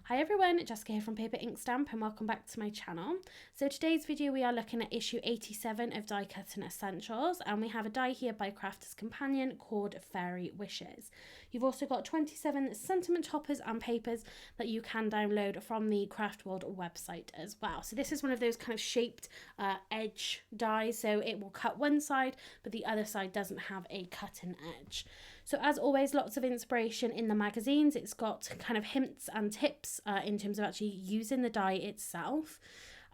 Hi everyone, Jessica here from Paper Ink Stamp and welcome back to my channel. So today's video we are looking at issue 87 of Die Cutting Essentials, and we have a die here by Crafter's Companion called Fairy Wishes. You've also got 27 sentiment toppers and papers that you can download from the Craft World website as well. So this is one of those kind of shaped edge dies, so it will cut one side but the other side doesn't have a cutting edge. So as always, lots of inspiration in the magazines. It's got kind of hints and tips in terms of actually using the die itself.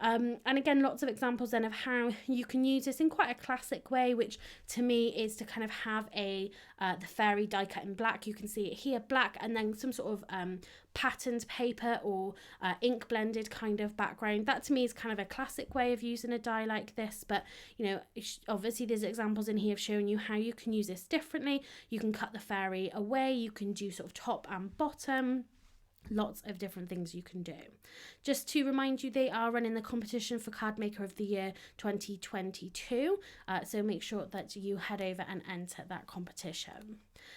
And again, lots of examples then of how you can use this in quite a classic way, which to me is to kind of have the fairy die cut in black. You can see it here, black, and then some sort of patterned paper or ink blended kind of background. That to me is kind of a classic way of using a die like this, but you know, obviously there's examples in here of showing you how you can use this differently. You can cut the fairy away, you can do sort of top and bottom. Lots of different things you can do. Just to remind you, they are running the competition for Card Maker of the Year 2022, so make sure that you head over and enter that competition.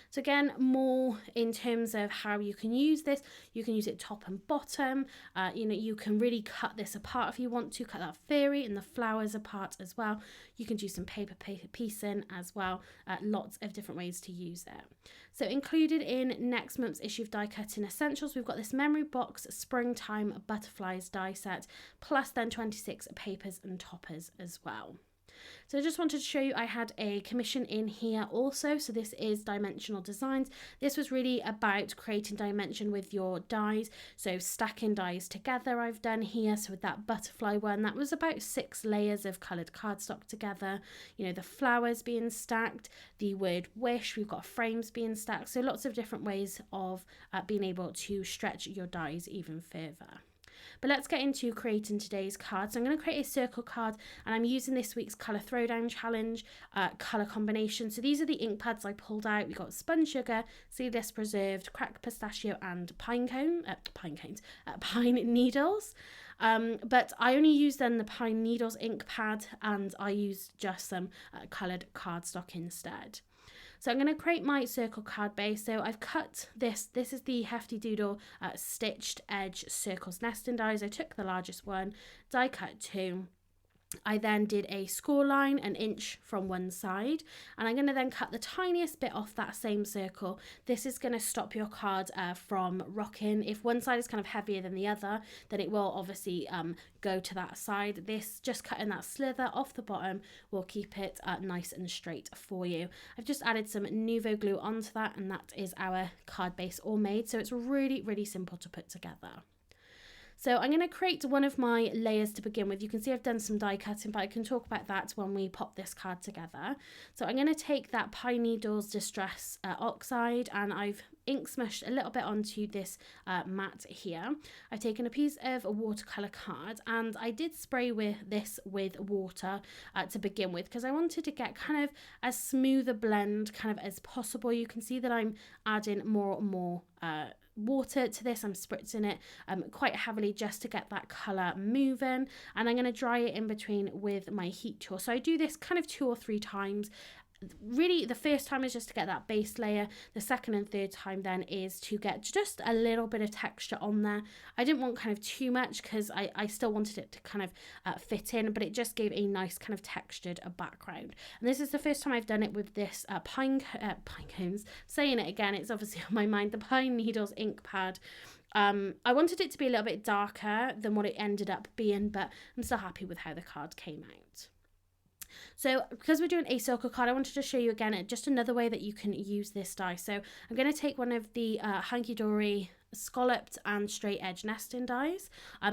So again, more in terms of how you can use this. You can use it top and bottom. You know, you can really cut this apart if you want to, cut that fairy and the flowers apart as well. You can do some paper piecing as well. Lots of different ways to use it. So included in next month's issue of Die Cutting Essentials, we've got this memory box springtime butterflies die set, plus then 26 papers and toppers as well. So I just wanted to show you I had a commission in here also. So this is Dimensional Designs. This was really about creating dimension with your dies. So stacking dies together I've done here. So with that butterfly one, that was about 6 layers of coloured cardstock together. You know, the flowers being stacked, the word wish, we've got frames being stacked. So lots of different ways of being able to stretch your dies even further. But let's get into creating today's card. So I'm going to create a circle card, and I'm using this week's Colour Throwdown Challenge colour combination. So these are the ink pads I pulled out. We've got spun sugar, seedless preserved, cracked pistachio, and pine needles. But I only used then the pine needles ink pad, and I used just some coloured cardstock instead. So I'm going to create my circle card base. So I've cut this. This is the Hefty Doodle stitched edge circles nesting dies. I took the largest one, die cut 2. I then did a score line 1 inch from one side, and I'm going to then cut the tiniest bit off that same circle. This is going to stop your card from rocking. If one side is kind of heavier than the other, then it will obviously go to that side. This, just cutting that slither off the bottom, will keep it nice and straight for you. I've just added some Nuvo glue onto that, and that is our card base all made. So it's really, really simple to put together. So I'm going to create one of my layers to begin with. You can see I've done some die cutting, but I can talk about that when we pop this card together. So I'm going to take that Pine Needles Distress Oxide, and I've ink smushed a little bit onto this mat here. I've taken a piece of a watercolour card, and I did spray this with water to begin with, because I wanted to get kind of as smooth a blend kind of as possible. You can see that I'm adding more and more water to this. I'm spritzing it quite heavily just to get that colour moving, and I'm going to dry it in between with my heat tool. So I do this kind of 2 or 3 times. Really, the first time is just to get that base layer. The second and third time then is to get just a little bit of texture on there. I didn't want kind of too much, because I still wanted it to kind of fit in, but it just gave a nice kind of textured background. And this is the first time I've done it with this pine cones. Saying it again, it's obviously on my mind, the Pine Needles ink pad. I wanted it to be a little bit darker than what it ended up being, but I'm still happy with how the card came out. So because we're doing a circle card, I wanted to show you again just another way that you can use this die. So I'm going to take one of the Hanky Dory scalloped and straight edge nesting dies.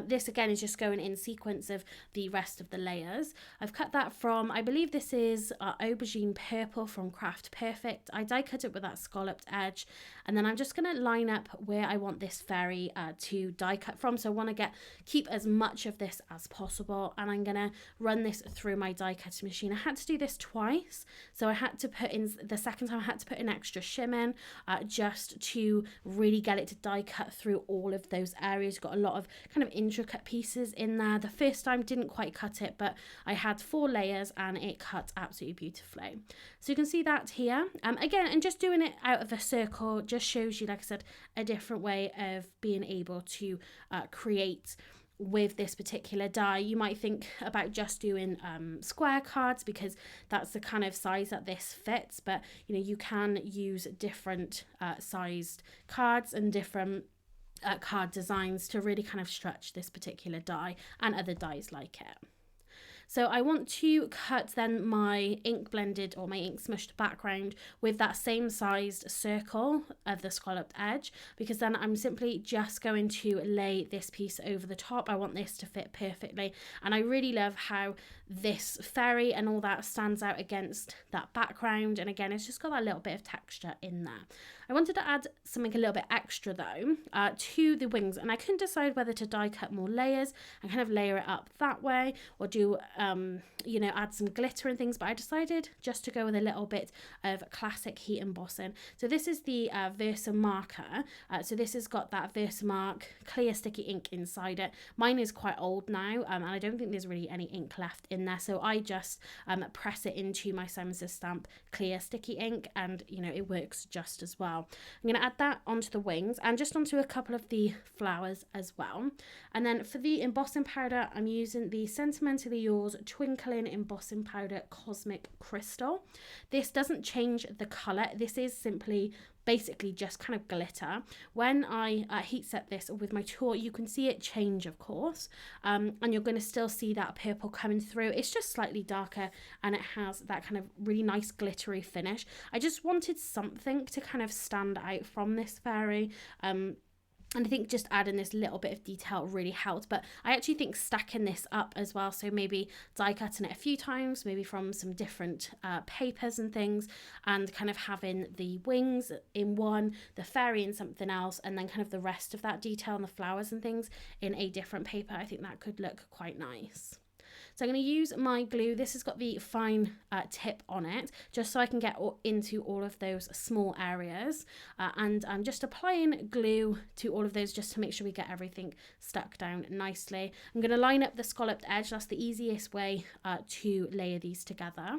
This again is just going in sequence of the rest of the layers. I've cut that from, I believe this is Aubergine Purple from Craft Perfect. I die cut it with that scalloped edge, and then I'm just going to line up where I want this fairy to die cut from. So I want to keep as much of this as possible, and I'm going to run this through my die cutting machine. I had to do this twice, so I had to put in, the second time I had to put an extra shim in just to really get it to die cut cut through all of those areas. Got a lot of kind of intricate pieces in there. The first time didn't quite cut it, but I had 4 layers and it cut absolutely beautifully. So you can see that here. Again, and just doing it out of a circle just shows you, like I said, a different way of being able to create with this particular die. You might think about just doing square cards because that's the kind of size that this fits, but you know, you can use different sized cards and different card designs to really kind of stretch this particular die and other dies like it. So I want to cut then my ink blended or my ink smushed background with that same sized circle of the scalloped edge, because then I'm simply just going to lay this piece over the top. I want this to fit perfectly, and I really love how this fairy and all that stands out against that background, and again it's just got that little bit of texture in there. I wanted to add something a little bit extra though to the wings, and I couldn't decide whether to die cut more layers and kind of layer it up that way, or do you know, add some glitter and things, but I decided just to go with a little bit of classic heat embossing. So this is the Versamarker. So this has got that Versamark clear sticky ink inside it. Mine is quite old now, and I don't think there's really any ink left in there, so I just press it into my Simon Says Stamp clear sticky ink, and you know, it works just as well. I'm going to add that onto the wings and just onto a couple of the flowers as well. And then for the embossing powder, I'm using the Sentimentally Yours Twinkling Embossing Powder Cosmic Crystal. This doesn't change the colour. This is simply basically just kind of glitter. When I heat set this with my tool, you can see it change, of course, and you're going to still see that purple coming through. It's just slightly darker and it has that kind of really nice glittery finish. I just wanted something to kind of stand out from this fairy, and I think just adding this little bit of detail really helped. But I actually think stacking this up as well, so maybe die cutting it a few times, maybe from some different papers and things, and kind of having the wings in one, the fairy in something else, and then kind of the rest of that detail and the flowers and things in a different paper. I think that could look quite nice. So I'm going to use my glue. This has got the fine tip on it, just so I can get into all of those small areas. And I'm just applying glue to all of those just to make sure we get everything stuck down nicely. I'm going to line up the scalloped edge. That's the easiest way to layer these together.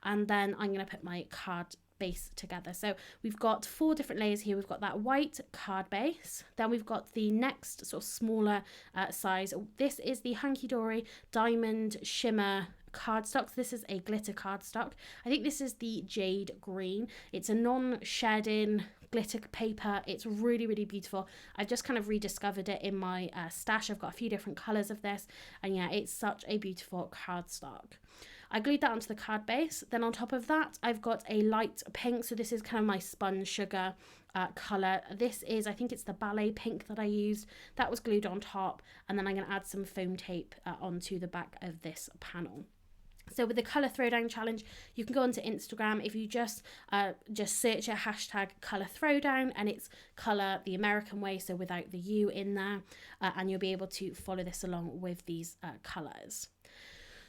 And then I'm going to put my card base together. So we've got 4 different layers here. We've got that white card base, then we've got the next sort of smaller size. This is the Hunky Dory Diamond Shimmer cardstock. This is a glitter cardstock. I think this is the Jade Green. It's a non-shedding glitter paper. It's really, really beautiful. I've just kind of rediscovered it in my stash. I've got a few different colors of this, and yeah, it's such a beautiful cardstock. I glued that onto the card base. Then on top of that, I've got a light pink. So this is kind of my spun sugar colour. This is, I think it's the Ballet Pink that I used. That was glued on top. And then I'm going to add some foam tape onto the back of this panel. So with the colour throwdown challenge, you can go onto Instagram. If you just search a hashtag colour throwdown, and it's colour the American way, so without the U in there, and you'll be able to follow this along with these colours.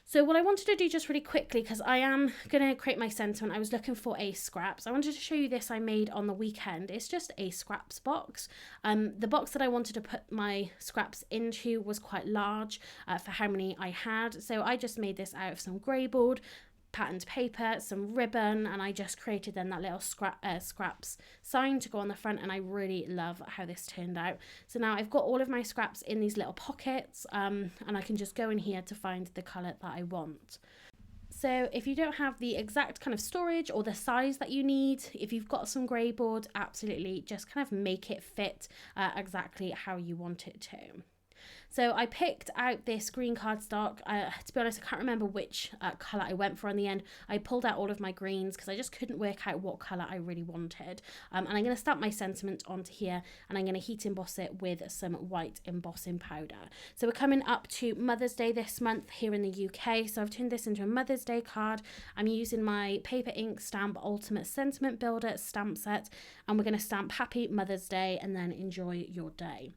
So what I wanted to do just really quickly, because I am going to create my sentiment, I was looking for a scraps. I wanted to show you this I made on the weekend. It's just a scraps box. The box that I wanted to put my scraps into was quite large for how many I had. So I just made this out of some grey board, patterned paper, some ribbon, and I just created then that little scraps sign to go on the front, and I really love how this turned out. So now I've got all of my scraps in these little pockets, and I can just go in here to find the colour that I want. So if you don't have the exact kind of storage or the size that you need, if you've got some grey board, absolutely just kind of make it fit exactly how you want it to. So I picked out this green cardstock. To be honest, I can't remember which colour I went for in the end. I pulled out all of my greens because I just couldn't work out what colour I really wanted. And I'm going to stamp my sentiment onto here, and I'm going to heat emboss it with some white embossing powder. So we're coming up to Mother's Day this month here in the UK. So I've turned this into a Mother's Day card. I'm using my Paper Ink Stamp Ultimate Sentiment Builder stamp set, and we're going to stamp Happy Mother's Day and then enjoy your day.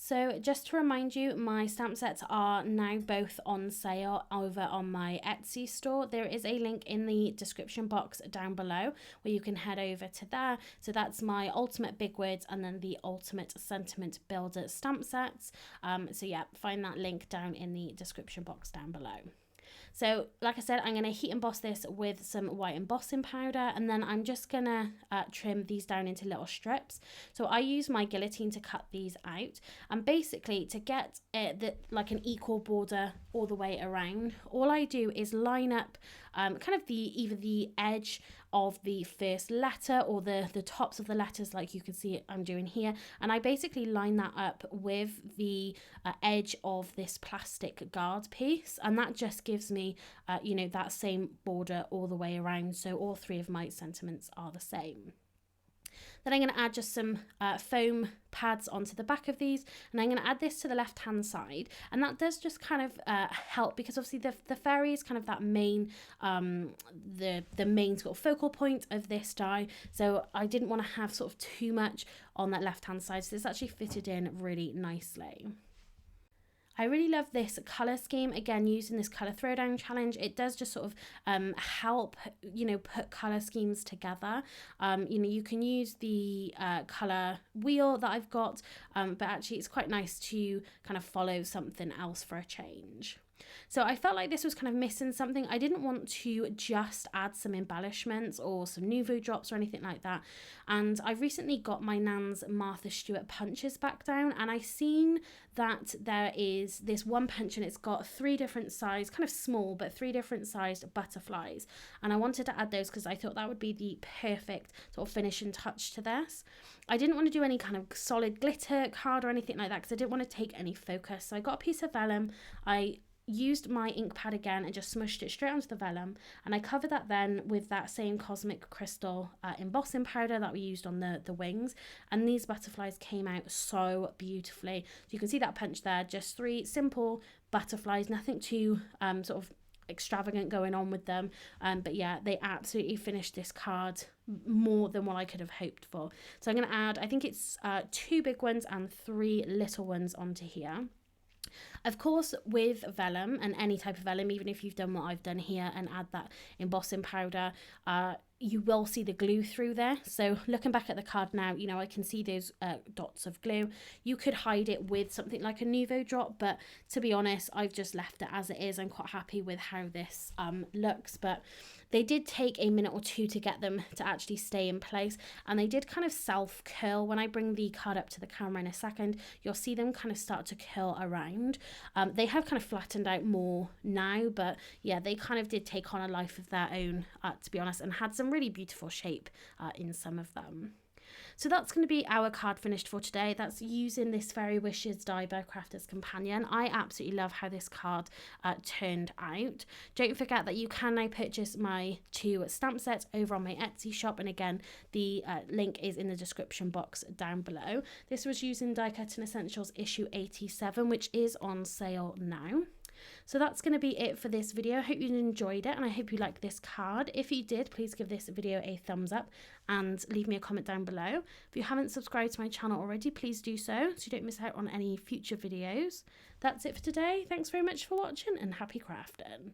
So just to remind you, my stamp sets are now both on sale over on my Etsy store. There is a link in the description box down below where you can head over to there. So that's my Ultimate Big Words and then the Ultimate Sentiment Builder stamp sets. So yeah, find that link down in the description box down below. So like I said, I'm going to heat emboss this with some white embossing powder, and then I'm just going to trim these down into little strips. So I use my guillotine to cut these out, and basically to get like an equal border all the way around, all I do is line up kind of either the edge of the first letter or the tops of the letters, like you can see I'm doing here, and I basically line that up with the edge of this plastic guard piece, and that just gives me you know, that same border all the way around, so all three of my sentiments are the same. Then I'm going to add just some foam pads onto the back of these, and I'm going to add this to the left hand side, and that does just kind of help, because obviously the fairy is kind of that main the main sort of focal point of this die, so I didn't want to have sort of too much on that left hand side, so it's actually fitted in really nicely. I really love this colour scheme, again using this colour throwdown challenge. It does just sort of help, you know, put colour schemes together. You know, you can use the colour wheel that I've got, but actually it's quite nice to kind of follow something else for a change. So I felt like this was kind of missing something. I didn't want to just add some embellishments or some Nuvo drops or anything like that. And I recently got my Nan's Martha Stewart punches back down, and I seen that there is this one punch and it's got 3 different size, kind of small, but 3 different sized butterflies. And I wanted to add those because I thought that would be the perfect sort of finishing touch to this. I didn't want to do any kind of solid glitter card or anything like that because I didn't want to take any focus. So I got a piece of vellum. I used my ink pad again and just smushed it straight onto the vellum, and I covered that then with that same Cosmic Crystal embossing powder that we used on the wings, and these butterflies came out so beautifully. So you can see that punch there, just 3 simple butterflies, nothing too sort of extravagant going on with them, but yeah, they absolutely finished this card more than what I could have hoped for. So I'm going to add, I think it's 2 big ones and 3 little ones onto here. Of course, with vellum and any type of vellum, even if you've done what I've done here and add that embossing powder, you will see the glue through there. So looking back at the card now, you know, I can see those dots of glue. You could hide it with something like a Nuvo drop, but to be honest, I've just left it as it is. I'm quite happy with how this looks, but they did take a minute or 2 to get them to actually stay in place, and they did kind of self curl. When I bring the card up to the camera in a second, you'll see them kind of start to curl around. They have kind of flattened out more now, but yeah, they kind of did take on a life of their own, to be honest, and had some really beautiful shape in some of them. So that's going to be our card finished for today. That's using this Fairy Wishes die by Crafter's Companion. I absolutely love how this card turned out. Don't forget that you can now purchase my 2 stamp sets over on my Etsy shop, and again, the link is in the description box down below. This was using Die Cutting Essentials issue 87, which is on sale now. So that's going to be it for this video. I hope you enjoyed it and I hope you liked this card. If you did, please give this video a thumbs up and leave me a comment down below. If you haven't subscribed to my channel already, please do so you don't miss out on any future videos. That's it for today. Thanks very much for watching and happy crafting.